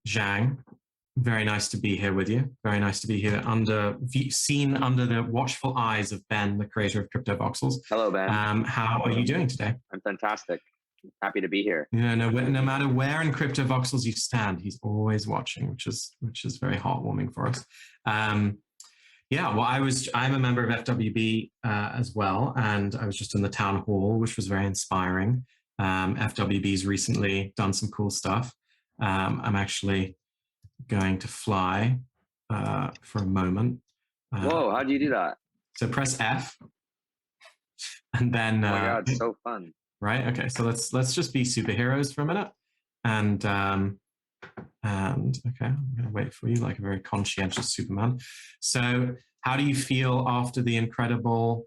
Zhang. Very nice to be here with you. Very nice to be here seen under the watchful eyes of Ben, the creator of Crypto Voxels. Hello, Ben. How are you doing today? I'm fantastic. Happy to be here. No matter where in Crypto Voxels you stand, he's always watching, which is very heartwarming for us. Yeah, well, I'm a member of FWB as well, and I was just in the town hall, which was very inspiring. FWB's recently done some cool stuff. I'm actually going to fly for a moment. Whoa, how do you do that? So press F, and then. Oh my God, it's so fun. Right. Okay. So let's just be superheroes for a minute, and okay, I'm going to wait for you like a very conscientious Superman. So, how do you feel after the incredible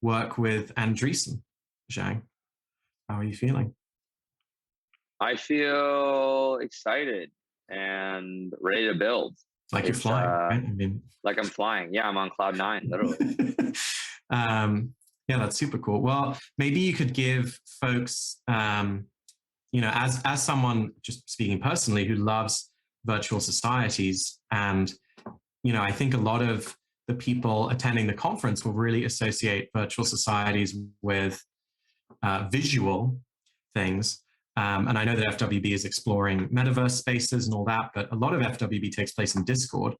work with Andreessen, Zhang? How are you feeling? I feel excited and ready to build. Like you're flying, right? I mean, like I'm flying. Yeah, I'm on cloud 9, literally. Yeah, that's super cool. Well, maybe you could give folks, as someone just speaking personally who loves virtual societies, and I think a lot of the people attending the conference will really associate virtual societies with visual things. And I know that FWB is exploring metaverse spaces and all that, but a lot of FWB takes place in Discord.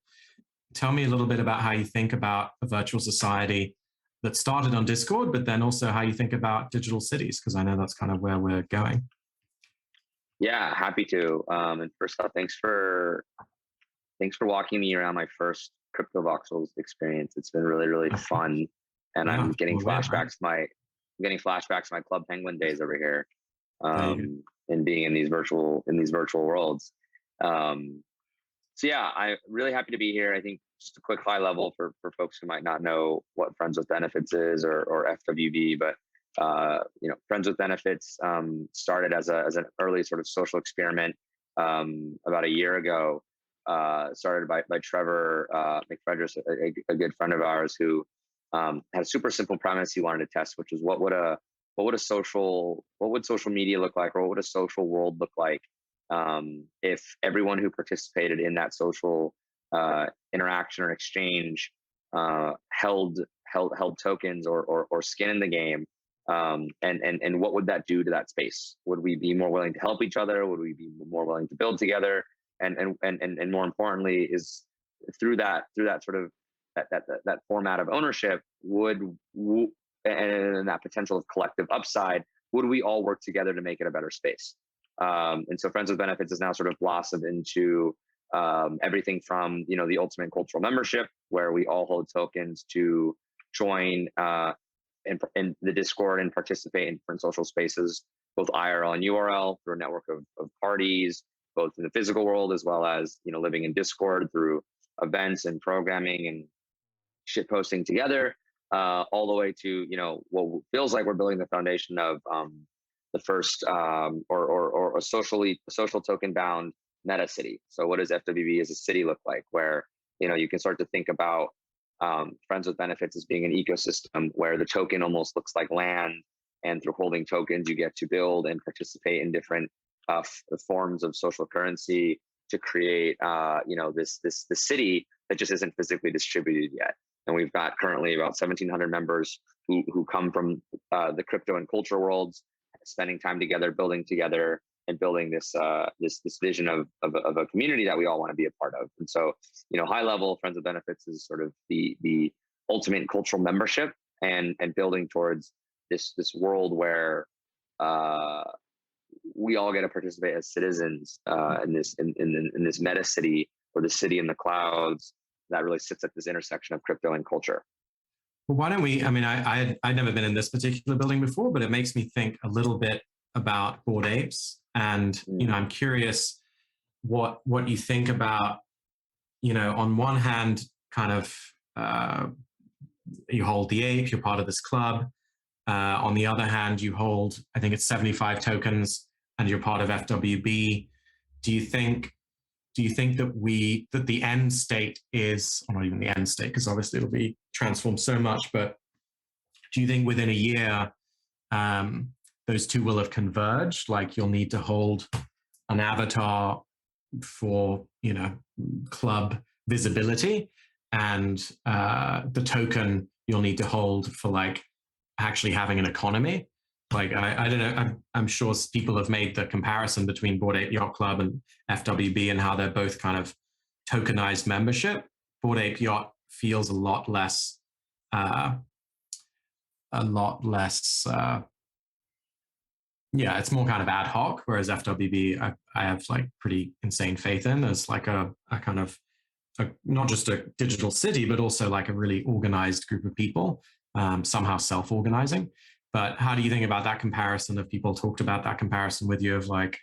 Tell me a little bit about how you think about a virtual society that started on Discord, but then also how you think about digital cities, because I know that's kind of where we're going. Yeah, happy to. And first off, thanks for walking me around my first Crypto Voxels experience. It's been really, really fun, and yeah, I'm getting flashbacks to my Club Penguin days over here, and being in these virtual worlds. So yeah, I'm really happy to be here. I think just a quick high level for folks who might not know what Friends with Benefits is or FWB, but Friends with Benefits started as an early sort of social experiment about a year ago. Started by Trevor McFedris, a good friend of ours, who had a super simple premise he wanted to test, which was what would social media look like, or what would a social world look like if everyone who participated in that social interaction or exchange held tokens or skin in the game, and what would that do to that space? Would we be more willing to help each other? Would we be more willing to build together? And more importantly, is through that sort of that format of ownership, and that potential of collective upside, would we all work together to make it a better space? And so Friends with Benefits has now sort of blossomed into everything from the ultimate cultural membership, where we all hold tokens to join in the Discord and participate in different social spaces, both IRL and URL, through a network of parties, both in the physical world as well as living in Discord through events and programming and shit posting together, all the way to what feels like we're building the foundation of the first or a social token bound meta city. So what does FWB as a city look like, where you can start to think about Friends with Benefits as being an ecosystem where the token almost looks like land, and through holding tokens you get to build and participate in different forms of social currency to create this city that just isn't physically distributed yet. And we've got currently about 1,700 members who come from the crypto and culture worlds, spending time together, building together, and building this vision of a community that we all want to be a part of. And so, high level, Friends with Benefits is sort of the ultimate cultural membership, and building towards this world where we all get to participate as citizens in this meta city, or the city in the clouds that really sits at this intersection of crypto and culture. Well, why don't we? I mean, I'd never been in this particular building before, but it makes me think a little bit about Bored Apes, and I'm curious what you think about. On one hand, kind of you hold the ape, you're part of this club. On the other hand, you hold, I think it's 75 tokens, and you're part of FWB. Do you think that the end state is, or not even the end state, because obviously it'll be transformed so much, but do you think within a year those two will have converged? Like you'll need to hold an avatar for, club visibility, and the token you'll need to hold for like actually having an economy. Like, I don't know, I'm sure people have made the comparison between Bored Ape Yacht Club and FWB and how they're both kind of tokenized membership. Bored Ape Yacht feels a lot less, yeah, it's more kind of ad hoc, whereas FWB, I have like pretty insane faith in as like a kind of, not just a digital city, but also like a really organized group of people, somehow self-organizing. But how do you think about that comparison? Have people talked about that comparison with you of like,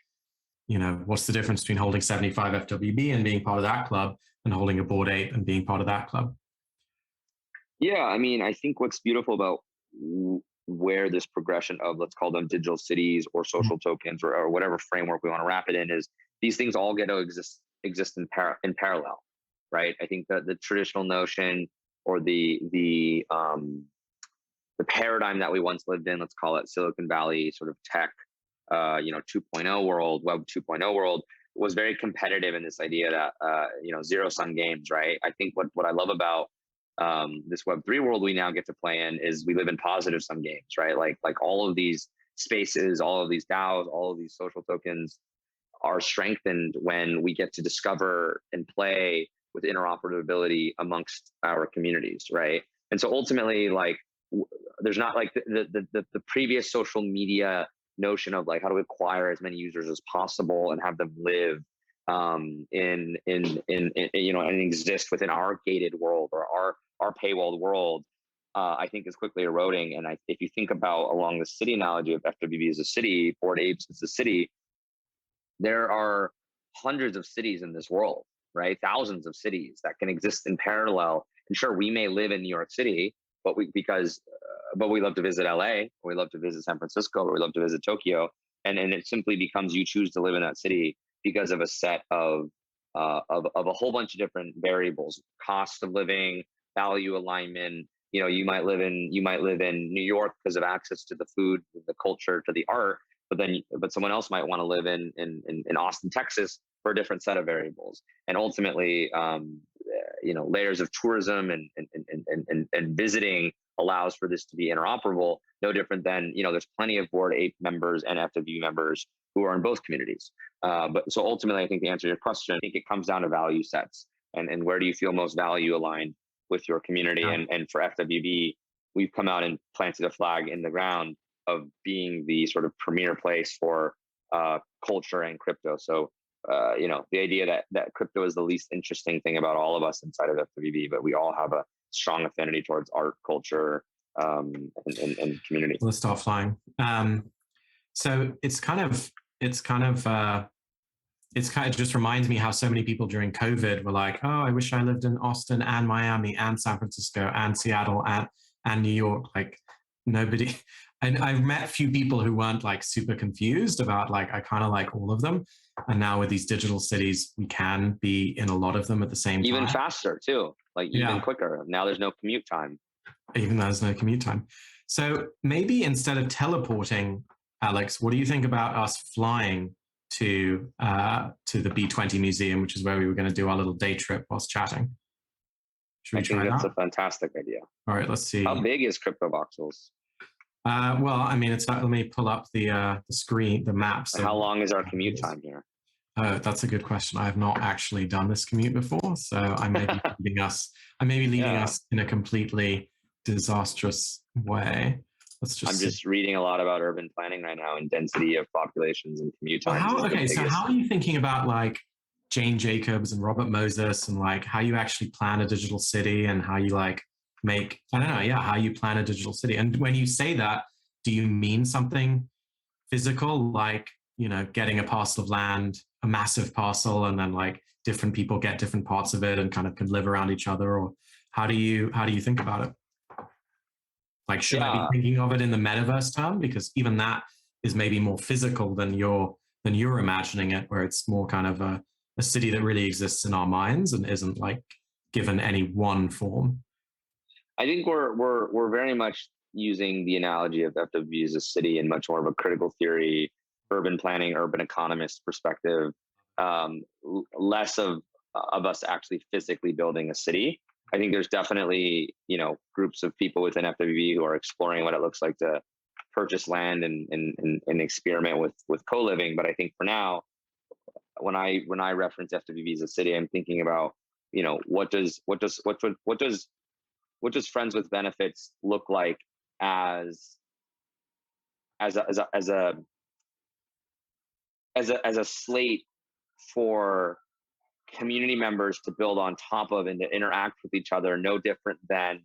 what's the difference between holding 75 FWB and being part of that club and holding a Bored Ape and being part of that club? Yeah, I mean, I think what's beautiful about where this progression of, let's call them digital cities or social tokens or whatever framework we want to wrap it in, is these things all get to exist in parallel, right? I think that the traditional notion or the paradigm that we once lived in, let's call it Silicon Valley sort of tech, 2.0 world, Web 2.0 world, was very competitive in this idea that, zero sum games, right? I think what I love about this Web3 world we now get to play in is we live in positive sum games, right? Like all of these spaces, all of these DAOs, all of these social tokens are strengthened when we get to discover and play with interoperability amongst our communities, right? And so ultimately, like, there's not like the previous social media notion of like, how do we acquire as many users as possible and have them live and exist within our gated world or our paywalled world, I think is quickly eroding. And if you think about along the city analogy of FWB as a city, Bored Apes as a city, there are hundreds of cities in this world, right? Thousands of cities that can exist in parallel. And sure, we may live in New York City, but we love to visit LA, or we love to visit San Francisco, or we love to visit Tokyo. And it simply becomes you choose to live in that city because of a set of a whole bunch of different variables: cost of living, value alignment. You might live in New York because of access to the food, the culture, to the art, but someone else might want to live in Austin, Texas, for a different set of variables. And ultimately, layers of tourism and visiting allows for this to be interoperable. No different than, there's plenty of Bored Ape members and FWB members who are in both communities. But so ultimately, I think the answer to your question, I think it comes down to value sets and where do you feel most value aligned with your community. Yeah. And for FWB, we've come out and planted a flag in the ground of being the sort of premier place for culture and crypto. So, the idea that crypto is the least interesting thing about all of us inside of FWB, but we all have a strong affinity towards art, culture, and community. Let's start flying. So it just reminds me how so many people during COVID were like, oh, I wish I lived in Austin and Miami and San Francisco and Seattle and New York. Like nobody, and I've met a few people who weren't like super confused about like, I kind of like all of them. And now with these digital cities, we can be in a lot of them at the same time. Even faster too, like even quicker. Now there's no commute time. Even though there's no commute time. So maybe instead of teleporting, Alex, what do you think about us flying to the B20 Museum, which is where we were going to do our little day trip whilst chatting? I think that's a fantastic idea. All right, let's see. How big is Crypto Voxels? Well, I mean, it's like, let me pull up the screen, the map. So how long is our commute time here? Oh, that's a good question. I have not actually done this commute before, so I may be leading us. I may be leading us in a completely disastrous way. I'm just reading a lot about urban planning right now and density of populations and commute times. So how are you thinking about like Jane Jacobs and Robert Moses and like how you actually plan a digital city and how you like make, I don't know, how you plan a digital city? And when you say that, do you mean something physical, like, getting a parcel of land, a massive parcel, and then like different people get different parts of it and kind of can live around each other? Or how do you think about it? Like, should I be thinking of it in the metaverse term? Because even that is maybe more physical than you're imagining it, where it's more kind of a city that really exists in our minds and isn't like given any one form. I think we're very much using the analogy of FWB as a city in much more of a critical theory urban planning, urban economist perspective, less of us actually physically building a city. I think there's definitely, groups of people within FWB who are exploring what it looks like to purchase land and experiment with co-living. But I think for now, when I reference FWB as a city, I'm thinking about, what does friends with benefits look like as a slate for community members to build on top of and to interact with each other, no different than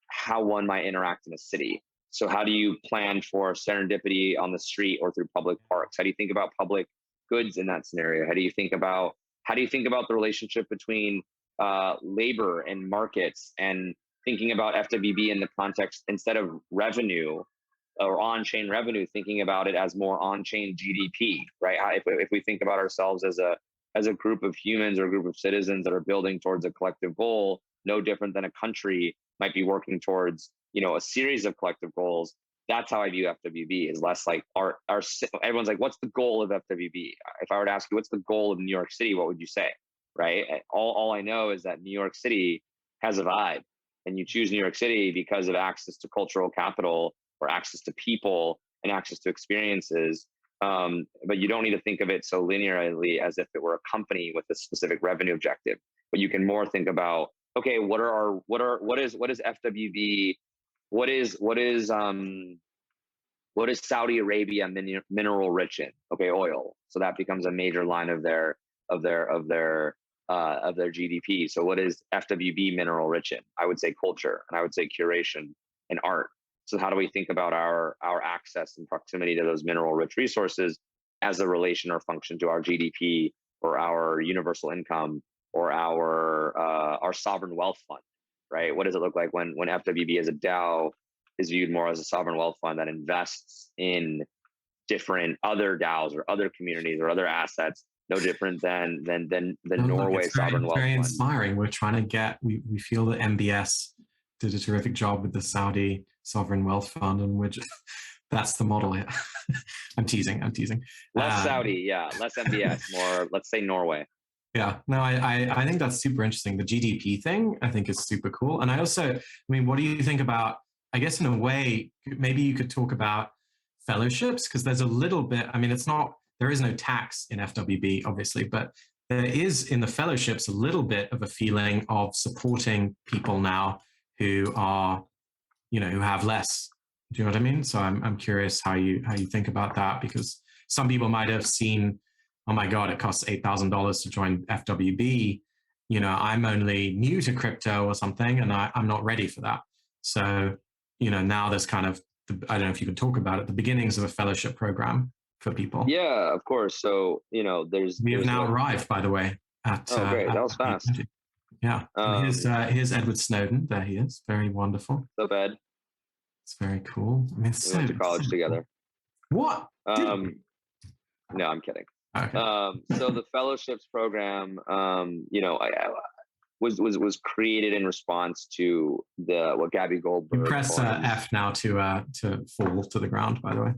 how one might interact in a city. So how do you plan for serendipity on the street or through public parks? How do you think about public goods in that scenario? How do you think about the relationship between labor and markets, and thinking about FWB in the context, instead of revenue or on-chain revenue, thinking about it as more on-chain GDP, right? If we think about ourselves as a group of humans or a group of citizens that are building towards a collective goal, no different than a country might be working towards, a series of collective goals. That's how I view FWB, is less like our everyone's like, what's the goal of FWB? If I were to ask you, what's the goal of New York City, what would you say? Right? All I know is that New York City has a vibe, and you choose New York City because of access to cultural capital, or access to people, and access to experiences. But you don't need to think of it so linearly as if it were a company with a specific revenue objective. But you can more think about, okay, what is FWB? What is Saudi Arabia mineral rich in? Okay, oil. So that becomes a major line of their GDP. So what is FWB mineral rich in? I would say culture, and I would say curation and art. So how do we think about our access and proximity to those mineral rich resources as a relation or function to our GDP, or our universal income, or our sovereign wealth fund, right? What does it look like when FWB as a DAO is viewed more as a sovereign wealth fund that invests in different other DAOs or other communities or other assets, no different than Norway sovereign wealth fund. Very inspiring. We're trying to get. We feel that MBS did a terrific job with the Saudi sovereign wealth fund, and that's the model here. I'm teasing. Less Saudi, yeah, less MBS, more, let's say, Norway. Yeah, no, I think that's super interesting. The GDP thing, I think, is super cool. And I also, what do you think about, I guess in a way, maybe you could talk about fellowships, because there's a little bit, there is no tax in FWB, obviously, but there is in the fellowships a little bit of a feeling of supporting people now who are, who have less. Do you know what I mean? So I'm curious how you think about that, because some people might have seen, oh my God, it costs $8,000 to join FWB. I'm only new to crypto or something, and I'm not ready for that. So, now there's kind of, I don't know if you could talk about it, the beginnings of a fellowship program for people. Yeah, of course. So, we have now arrived, by the way, at. Oh, great. That was fast. Yeah. Here's Edward Snowden. There he is. Very wonderful. So bad. It's very cool. We went to college together. What? No, I'm kidding. Okay. So the fellowships program, was created in response to what Gabby Goldberg. You press F now to fall to the ground. By the way,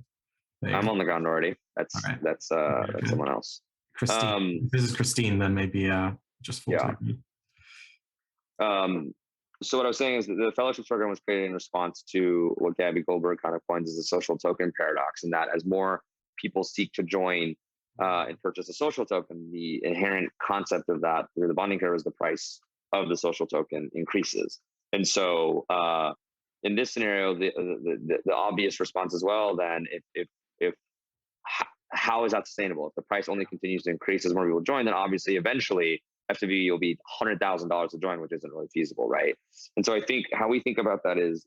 I'm on the ground already. That's right. That's someone else. Christine. If this is Christine, then maybe just fall to the ground. So what I was saying is that the fellowships program was created in response to what Gabby Goldberg kind of coins as a social token paradox, and that as more people seek to join and purchase a social token, the inherent concept of that through the bonding curve is the price of the social token increases. And so in this scenario, the obvious response as well, then if how is that sustainable? If the price only continues to increase as more people join, then obviously eventually FWB will be $100,000 to join, which isn't really feasible, right? And so I think how we think about that is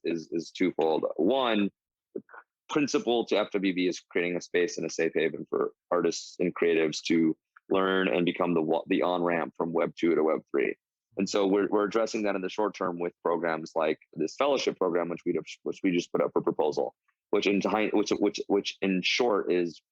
twofold. One, the principle to FWB is creating a space and a safe haven for artists and creatives to learn and become the on-ramp from Web 2 to Web 3. And so we're addressing that in the short term with programs like this fellowship program, which we just put up for proposal, which in short is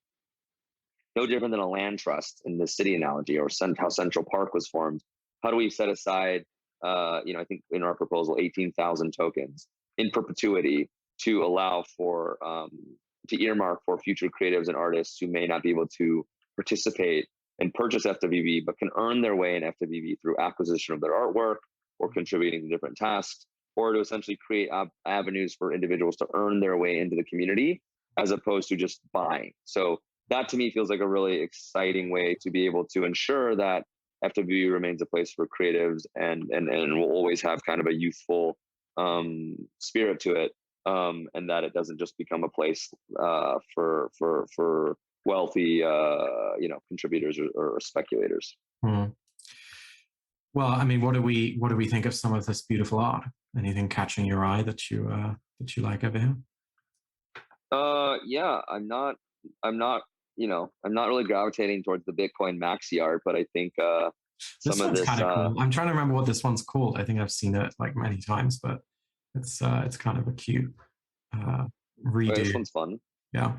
no different than a land trust in the city analogy, or how Central Park was formed. How do we set aside, I think in our proposal, 18,000 tokens in perpetuity to allow for to earmark for future creatives and artists who may not be able to participate and purchase FWB, but can earn their way in FWB through acquisition of their artwork or contributing to different tasks, or to essentially create avenues for individuals to earn their way into the community as opposed to just buying. So that to me feels like a really exciting way to be able to ensure that FWB remains a place for creatives and will always have kind of a youthful spirit to it, and that it doesn't just become a place for wealthy contributors or speculators. Well, I mean, what do we think of some of this beautiful art? Anything catching your eye that you like over here? Yeah, I'm not really gravitating towards the Bitcoin maxi art, but I think This one's kind of cool. I'm trying to remember what this one's called. I think I've seen it like many times, but it's kind of a cute redo. This one's fun. Yeah.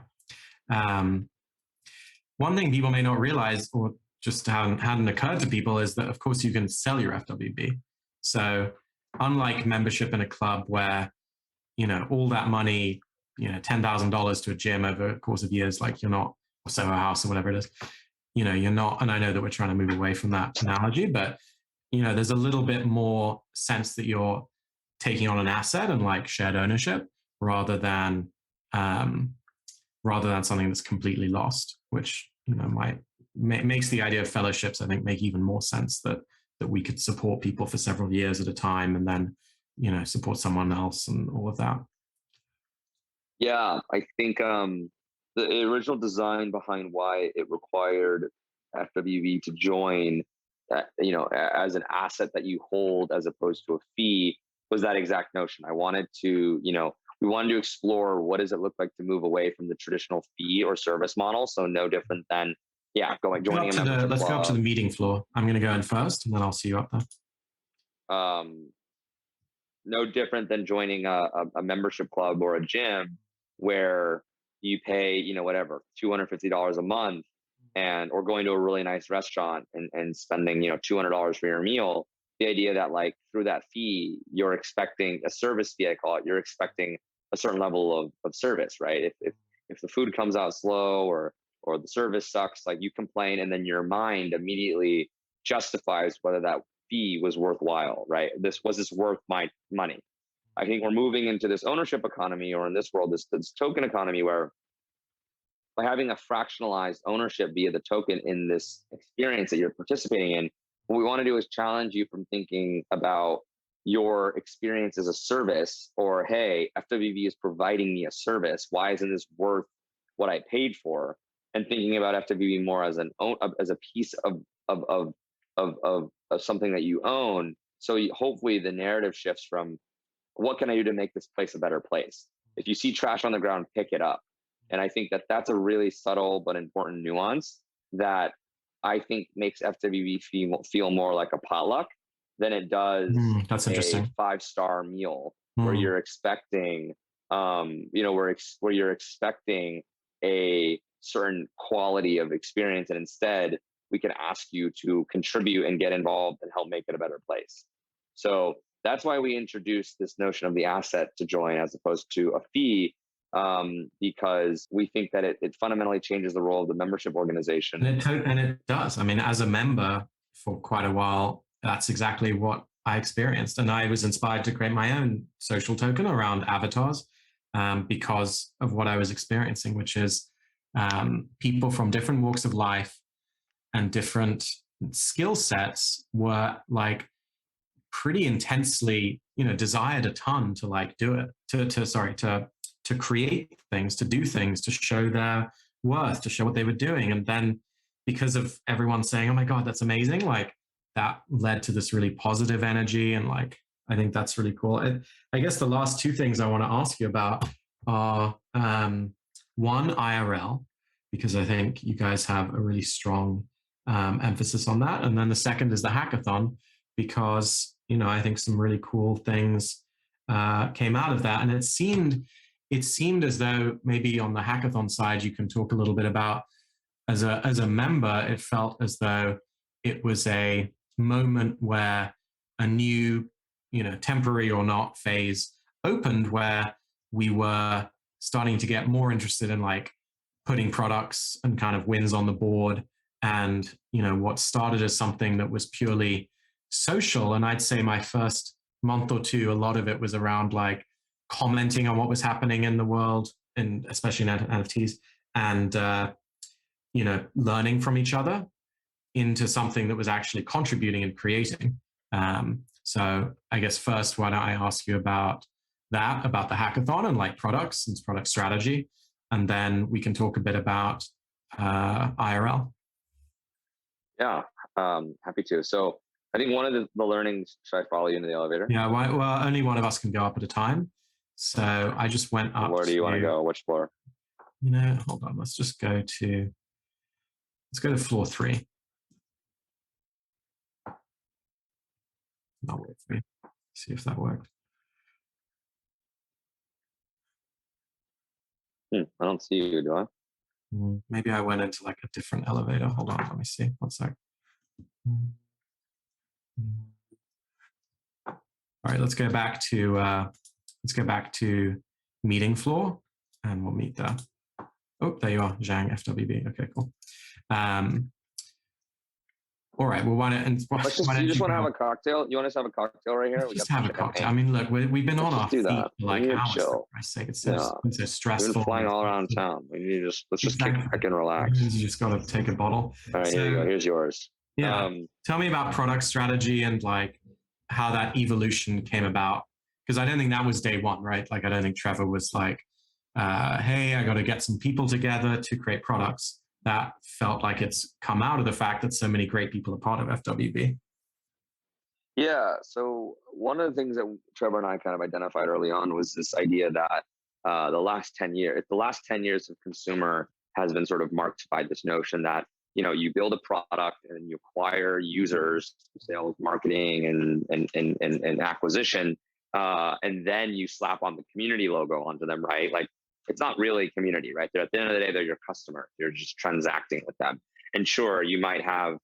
One thing people may not realize, or just hadn't occurred to people, is that of course you can sell your FWB. So unlike membership in a club where, all that money, $10,000 to a gym over the course of years, like you're not, or Soho House or whatever it is, you're not, and I know that we're trying to move away from that analogy, but there's a little bit more sense that you're taking on an asset and like shared ownership rather than something that's completely lost, which makes the idea of fellowships, I think, make even more sense, that we could support people for several years at a time and then support someone else and all of that. Yeah, I think the original design behind why it required FWB to join, as an asset that you hold as opposed to a fee, was that exact notion. I wanted to, we wanted to explore what does it look like to move away from the traditional fee or service model. So no different than, joining a membership Let's club. go up to the meeting floor. I'm going to go in first, and then I'll see you up there. No different than joining a membership club or a gym where you pay, whatever, $250 a month, or going to a really nice restaurant and spending, $200 for your meal. The idea that like through that fee, you're expecting a service fee, I call it, you're expecting a certain level of service, right? If the food comes out slow or the service sucks, like you complain, and then your mind immediately justifies whether that fee was worthwhile, right? Was this worth my money? I think we're moving into this ownership economy, or in this world, this token economy, where by having a fractionalized ownership via the token in this experience that you're participating in, what we want to do is challenge you from thinking about your experience as a service, or, hey, FWB is providing me a service. Why isn't this worth what I paid for? And thinking about FWB more as a piece of something that you own. So hopefully the narrative shifts from, what can I do to make this place a better place? If you see trash on the ground, pick it up. And I think that that's a really subtle but important nuance that I think makes FWB feel more like a potluck than it does that's a interesting 5-star meal where you're expecting, where you're expecting a certain quality of experience, and instead we can ask you to contribute and get involved and help make it a better place. So that's why we introduced this notion of the asset to join as opposed to a fee, because we think that it fundamentally changes the role of the membership organization. And it does. I mean, as a member for quite a while, that's exactly what I experienced. And I was inspired to create my own social token around avatars because of what I was experiencing, which is people from different walks of life and different skill sets were like pretty intensely, desired a ton to like do it, to create things, to do things, to show their worth, to show what they were doing. And then because of everyone saying, oh my God, that's amazing, like that led to this really positive energy. And like, I think that's really cool. I guess the last two things I want to ask you about are one, IRL, because I think you guys have a really strong emphasis on that. And then the second is the hackathon, because, I think some really cool things came out of that. And it seemed as though maybe on the hackathon side, you can talk a little bit about, as a member, it felt as though it was a moment where a new, temporary or not phase opened, where we were starting to get more interested in like putting products and kind of wins on the board. And, what started as something that was purely social. And I'd say my first month or two, a lot of it was around like commenting on what was happening in the world, and especially in NFTs, and, learning from each other, into something that was actually contributing and creating. So I guess first, why don't I ask you about that, about the hackathon and like products and product strategy, and then we can talk a bit about IRL. Yeah, happy to. So I think one of the learnings, should I follow you into the elevator? Yeah, well, only one of us can go up at a time. So I just went up. Where do you want to go? Which floor? Hold on. Let's go to floor 3. Not with me. See if that worked. I don't see you, do I? Maybe I went into like a different elevator. Hold on, let me see. 1 sec. All right, let's go back to meeting floor, and we'll meet there. Oh, there you are, Zhang, FWB. Okay, cool. All right. Well, you just want to have a cocktail? You want us to have a cocktail right here? Let's just have a cocktail. I mean, look, we've been on our feet for like hours. Chill. For sake, it's so stressful. We've been flying all around town. Let's just kick back and relax. You just got to take a bottle. All right, here you go. Here's yours. Yeah. Tell me about product strategy and like how that evolution came about. Because I don't think that was day one, right? Like, I don't think Trevor was like, hey, I got to get some people together to create products. That felt like it's come out of the fact that so many great people are part of FWB. Yeah. So one of the things that Trevor and I kind of identified early on was this idea that the last 10 years of consumer has been sort of marked by this notion that, you build a product and you acquire users, sales, marketing, and acquisition, and then you slap on the community logo onto them, right? Like, it's not really community, right? At the end of the day, they're your customer. You're just transacting with them. And sure, you might have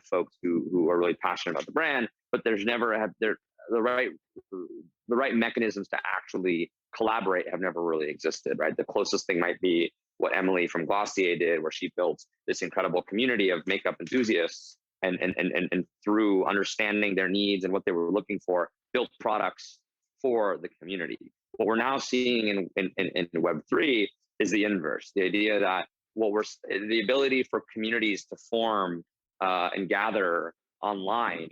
folks who are really passionate about the brand, but there's never the right mechanisms to actually collaborate have never really existed, right? The closest thing might be what Emily from Glossier did, where she built this incredible community of makeup enthusiasts, and through understanding their needs and what they were looking for, built products for the community. What we're now seeing in Web3 is the inverse. The idea that the ability for communities to form and gather online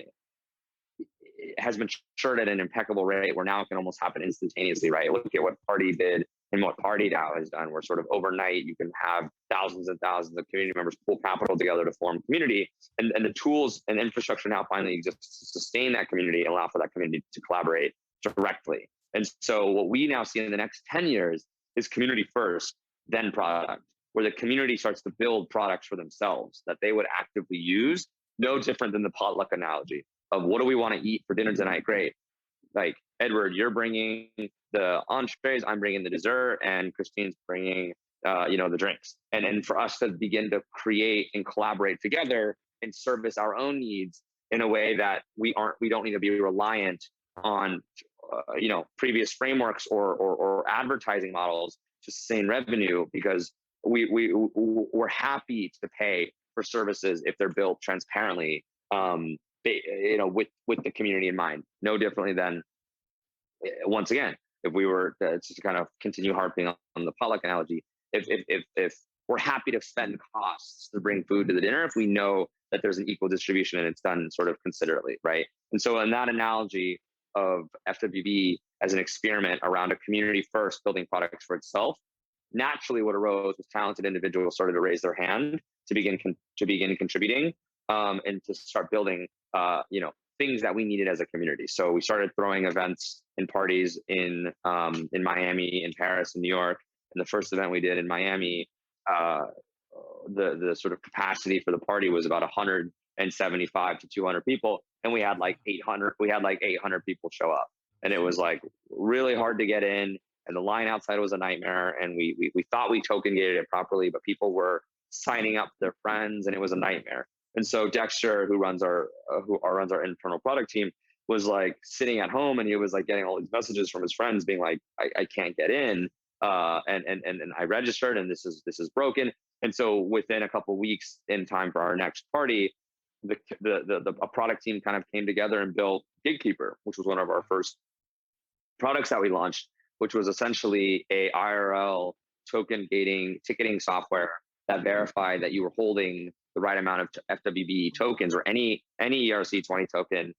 has been matured at an impeccable rate, where now it can almost happen instantaneously, right? Look at what Party did and what Party DAO has done, where sort of overnight you can have thousands and thousands of community members pull capital together to form community, and the tools and infrastructure now finally exist to sustain that community and allow for that community to collaborate directly. And so what we now see in the next 10 years is community first, then product, where the community starts to build products for themselves that they would actively use, no different than the potluck analogy of what do we want to eat for dinner tonight? Great. Like, Edward, you're bringing the entrees, I'm bringing the dessert, and Christine's bringing, the drinks. And for us to begin to create and collaborate together and service our own needs in a way that we don't need to be reliant on, previous frameworks or advertising models to sustain revenue, because we're happy to pay for services if they're built transparently, with the community in mind. No differently than, once again, if we were to kind of continue harping on the potluck analogy, if we're happy to spend costs to bring food to the dinner if we know that there's an equal distribution and it's done sort of considerately, right? And so in that analogy of FWB as an experiment around a community first building products for itself, naturally what arose was talented individuals started to raise their hand to begin contributing, and to start building things that we needed as a community. So we started throwing events and parties in Miami, in Paris, in New York. And the first event we did in Miami, the sort of capacity for the party was about 175 to 200 people, and we had like 800 people show up, and it was like really hard to get in, and the line outside was a nightmare, and we thought we token gated it properly, but people were signing up their friends, and it was a nightmare. And so Dexter, who runs our internal product team, was like sitting at home, and he was like getting all these messages from his friends being like, I can't get in. and I registered, and this is broken. And so within a couple of weeks, in time for our next party, a product team kind of came together and built Gatekeeper, which was one of our first products that we launched, which was essentially a IRL token gating ticketing software that verified that you were holding the right amount of FWB tokens or any ERC20 token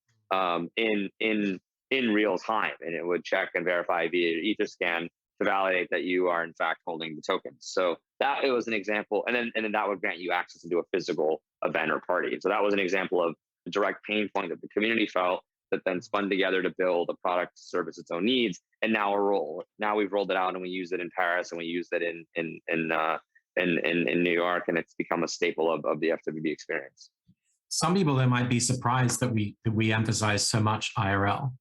in real time, and it would check and verify via Etherscan to validate that you are in fact holding the tokens. So that it was an example, and then that would grant you access into a physical event or party. So that was an example of a direct pain point that the community felt, that then spun together to build a product to service its own needs. And now we've rolled it out, and we use it in Paris, and we use it in New York, and it's become a staple of the FWB experience. Some people there might be surprised that we emphasize so much IRL.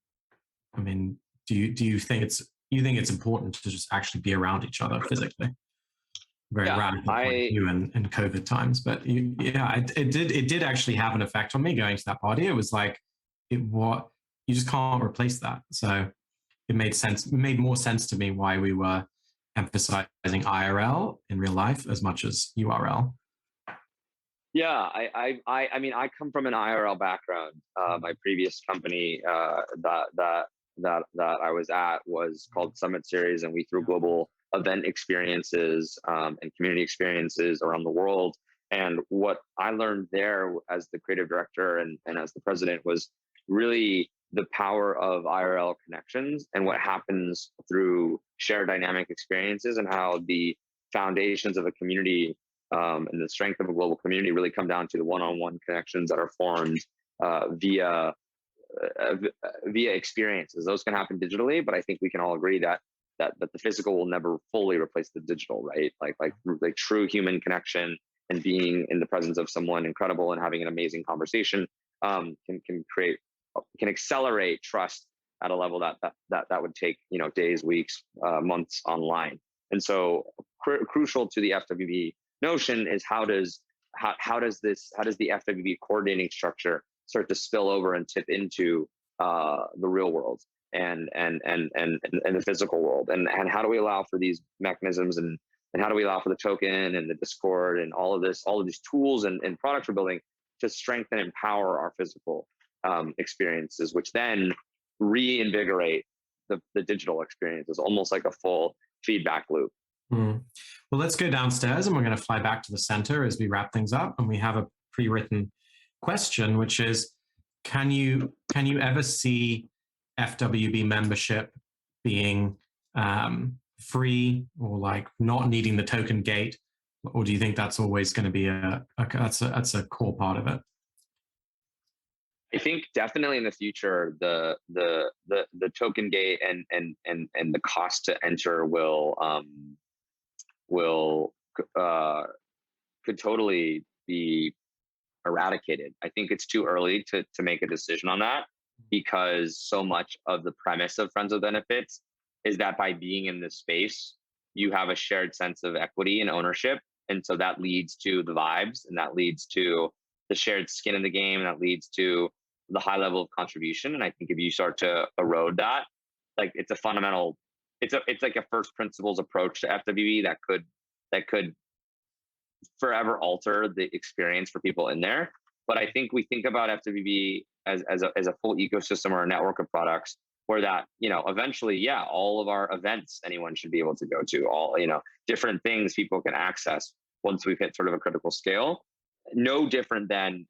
I mean, do you think it's important to just actually be around each other physically? Very radical point of view in COVID times, but it did actually have an effect on me going to that party. It was like, you just can't replace that. So it made sense. It made more sense to me why we were emphasizing IRL in real life as much as URL. Yeah, I mean, I come from an IRL background. My previous company that I was at was called Summit Series, and we threw global event experiences and community experiences around the world. And what I learned there as the creative director and as the president was really the power of IRL connections and what happens through shared dynamic experiences, and how the foundations of a community and the strength of a global community really come down to the one-on-one connections that are formed via experiences. Those can happen digitally, but I think we can all agree that the physical will never fully replace the digital, right? Like true human connection and being in the presence of someone incredible and having an amazing conversation can accelerate trust at a level that would take days, weeks, months online. And so crucial to the FWB notion is how does the FWB coordinating structure start to spill over and tip into the real world and the physical world, and how do we allow for these mechanisms, and how do we allow for the token and the Discord and all of these tools and products we're building to strengthen and empower our physical experiences, which then reinvigorate the digital experiences, almost like a full feedback loop. Well, let's go downstairs, and we're going to fly back to the center as we wrap things up. And we have a pre-written question, which is, can you ever see FWB membership being free, or like not needing the token gate, or do you think that's always going to be that's a core part of it? I think definitely in the future, the token gate and the cost to enter could totally be eradicated. I think it's too early to make a decision on that, because so much of the premise of Friends with Benefits is that by being in this space, you have a shared sense of equity and ownership. And so that leads to the vibes, and that leads to the shared skin in the game, and that leads to the high level of contribution. And I think if you start to erode that, like it's like a first principles approach to FWB that could forever alter the experience for people in there. But I think we think about FWB as a full ecosystem or a network of products, where that, eventually, all of our events anyone should be able to go to, all, different things people can access once we've hit sort of a critical scale. No different than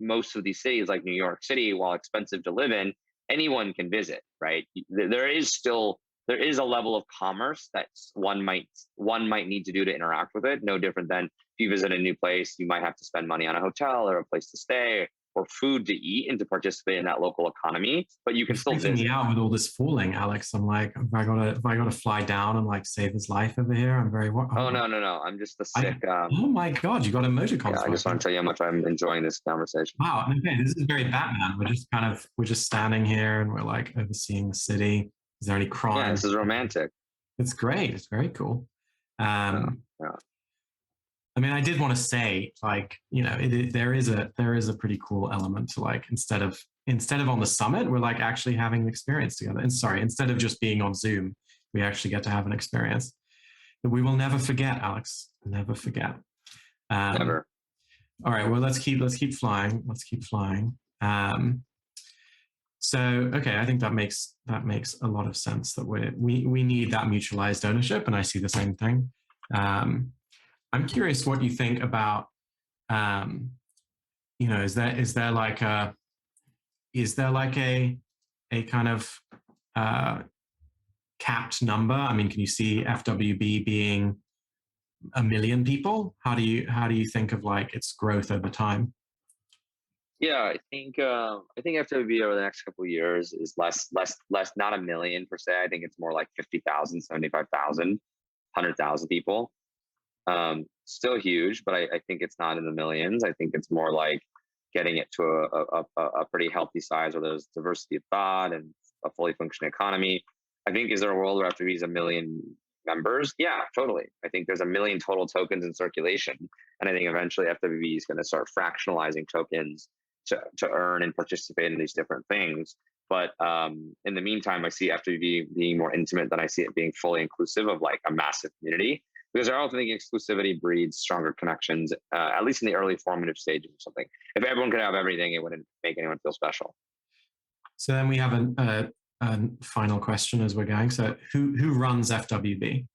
most of these cities like New York City, while expensive to live in, anyone can visit, right? There is a level of commerce that one might need to do to interact with it. No different than if you visit a new place, you might have to spend money on a hotel or a place to stay or food to eat and to participate in that local economy. But you can still visit. Me out with all this falling, Alex. I'm like, if I gotta fly down and like save his life over here, I'm very. Oh no! I'm just a sick. Oh my God! You got emoticons. Yeah, I just want to tell you how much I'm enjoying this conversation. Wow. Okay, this is very Batman. We're just standing here and we're like overseeing the city. Is there any crime? Yeah, this is romantic. It's great. It's very cool. Yeah. I mean, I did want to say, like, there is a pretty cool element to, like, instead of on the summit, we're like actually having an experience together. And sorry, instead of just being on Zoom, we actually get to have an experience. that we will never forget, Alex. Never forget. Never. All right. Well, let's keep flying. Let's keep flying. So, okay, I think that makes a lot of sense. That we need that mutualized ownership, and I see the same thing. I'm curious what you think about. Is there like a kind of capped number? I mean, can you see FWB being 1 million people? How do you think of like its growth over time? Yeah, I think FWB over the next couple of years is less, not 1 million per se. I think it's more like 50,000, 75,000, 100,000 people. Still huge, but I think it's not in the millions. I think it's more like getting it to a pretty healthy size where there's diversity of thought and a fully functioning economy. I think, is there a world where FWB is 1 million members? Yeah, totally. I think there's 1 million total tokens in circulation. And I think eventually FWB is going to start fractionalizing tokens to earn and participate in these different things. But in the meantime, I see FWB being more intimate than I see it being fully inclusive of like a massive community. Because I also think exclusivity breeds stronger connections, at least in the early formative stages or something. If everyone could have everything, it wouldn't make anyone feel special. So then we have a final question as we're going. So who runs FWB?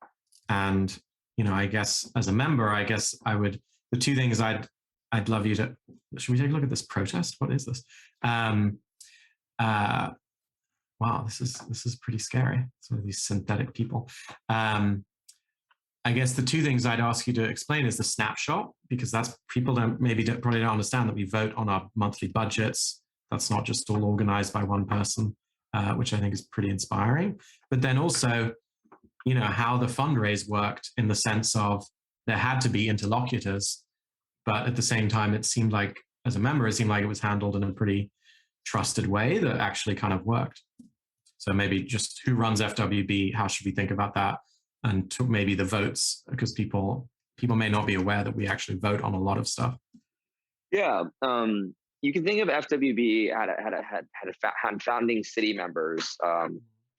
And I guess as a member, the two things I'd love you to. Should we take a look at this protest? What is this? Wow, this is pretty scary. Some of these synthetic people. I guess the two things I'd ask you to explain is the snapshot, because that's people probably don't understand that we vote on our monthly budgets. That's not just all organized by one person, which I think is pretty inspiring. But then also, how the fundraise worked in the sense of there had to be interlocutors, but at the same time, it seemed like as a member, it seemed like it was handled in a pretty trusted way that actually kind of worked. So maybe just who runs FWB? How should we think about that? And to maybe the votes, because people may not be aware that we actually vote on a lot of stuff. Yeah, you can think of FWB had founding city members,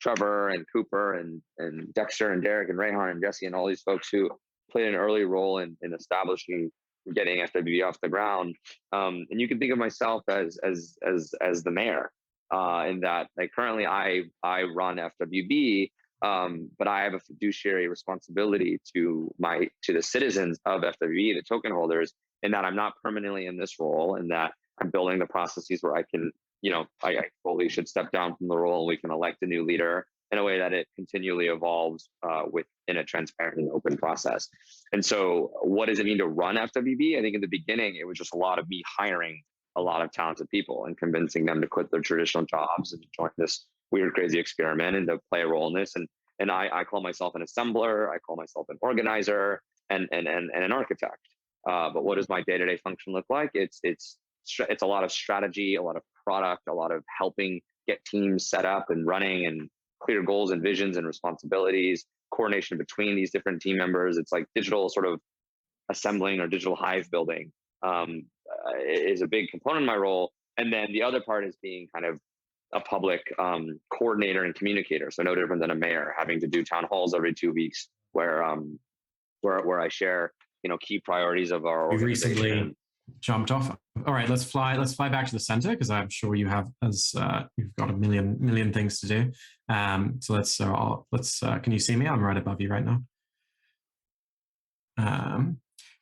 Trevor and Cooper and Dexter and Derek and Rayhan and Jesse and all these folks who played an early role in establishing getting FWB off the ground. And you can think of myself as the mayor, in that like currently I run FWB. But I have a fiduciary responsibility to the citizens of FWB, the token holders, in that I'm not permanently in this role, and that I'm building the processes where I can, I fully should step down from the role and we can elect a new leader in a way that it continually evolves within a transparent and open process. And so what does it mean to run FWB? I think in the beginning, it was just a lot of me hiring a lot of talented people and convincing them to quit their traditional jobs and to join this weird, crazy experiment and to play a role in this. And I call myself an assembler. I call myself an organizer and an architect. But what does my day-to-day function look like? It's a lot of strategy, a lot of product, a lot of helping get teams set up and running and clear goals and visions and responsibilities, coordination between these different team members. It's like digital sort of assembling or digital hive building is a big component of my role. And then the other part is being kind of a public coordinator and communicator. So no different than a mayor, having to do town halls every 2 weeks where I share, key priorities of our organization. You've recently jumped off. All right, let's fly back to the center, because I'm sure you have you've got a million things to do. So let's can you see me? I'm right above you right now.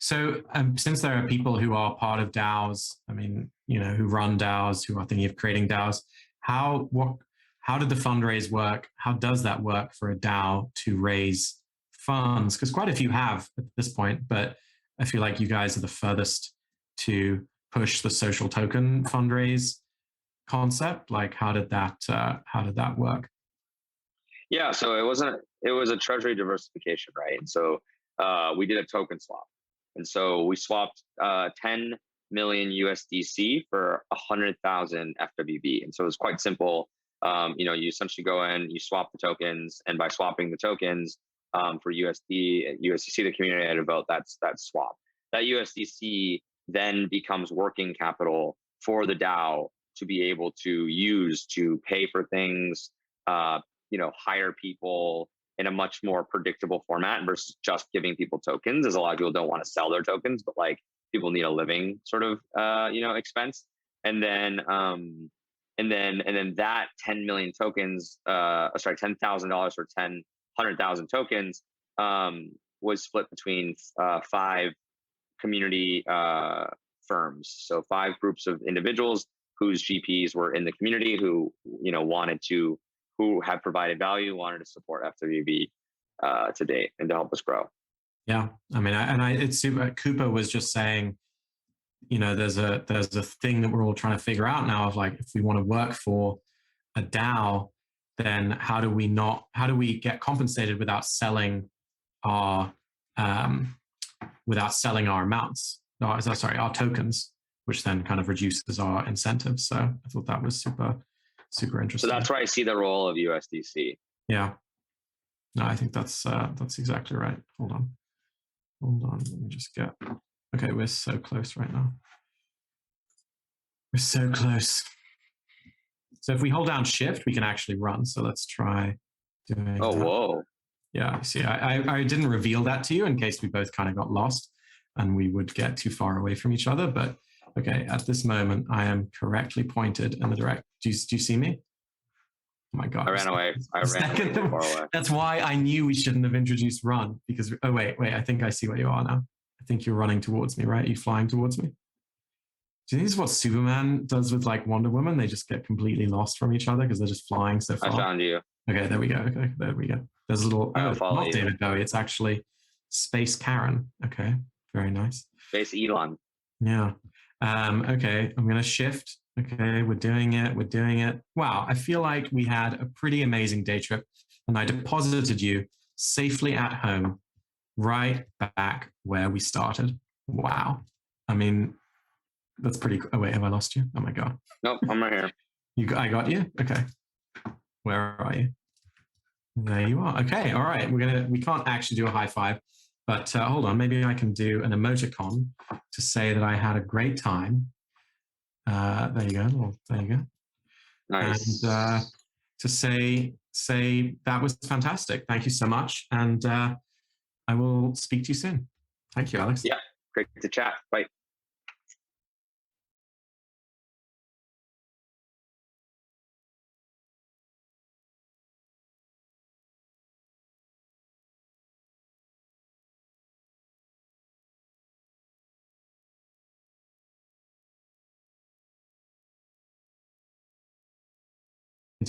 Since there are people who are part of DAOs, I mean, who run DAOs, who are thinking of creating DAOs, how did the fundraise work? How does that work for a DAO to raise funds? Because quite a few have at this point, but I feel like you guys are the furthest to push the social token fundraise concept. Like, how did that work? Yeah, so it was a treasury diversification, right? And so we did a token swap. And so we swapped 10 million USDC for 100,000 FWB. And so it was quite simple. You essentially go in, you swap the tokens, and by swapping the tokens for USDC, the community had a vote. That's swap. That USDC then becomes working capital for the DAO to be able to use to pay for things, hire people, in a much more predictable format versus just giving people tokens, as a lot of people don't want to sell their tokens, but like people need a living sort of expense. And then that 10 million tokens, sorry, $10,000 for 100,000 tokens was split between 5 community firms. So 5 groups of individuals whose GPs were in the community who who have provided value, wanted to support FWB to date and to help us grow. Yeah, I mean, it's super. Cooper was just saying, there's a thing that we're all trying to figure out now of like, if we want to work for a DAO, then how do we get compensated without selling our amounts? Our tokens, which then kind of reduces our incentives. So I thought that was super, super interesting. So that's where I see the role of USDC. Yeah. No, I think that's exactly right. Hold on. Let me just get. Okay, we're so close right now. We're so close. So if we hold down Shift, we can actually run. So let's try doing. Oh, that. Whoa. Yeah. See, I didn't reveal that to you in case we both kind of got lost and we would get too far away from each other. But okay, at this moment, I am correctly pointed in the direct. Do you see me? Oh my God. I ran away. Too far away. That's why I knew we shouldn't have introduced run, because, oh, wait, I think I see where you are now. I think you're running towards me, right? Are you flying towards me? Do you think this is what Superman does with like Wonder Woman? They just get completely lost from each other because they're just flying so far. I found you. Okay, there we go. Okay, there we go. There's a little, it's not David Bowie. It's actually Space Karen. Okay, very nice. Space Elon. Yeah. Okay, I'm going to shift. Okay, we're doing it. Wow, I feel like we had a pretty amazing day trip and I deposited you safely at home, right back where we started. Wow. I mean, that's pretty cool. Oh, wait, have I lost you? Oh my God. Nope, I'm right here. I got you? Okay. Where are you? There you are. Okay, all right. We can't actually do a high five, but hold on. Maybe I can do an emoticon to say that I had a great time. There you go. There you go. Nice. And to say that was fantastic. Thank you so much. And I will speak to you soon. Thank you, Alex. Yeah, great to chat. Bye.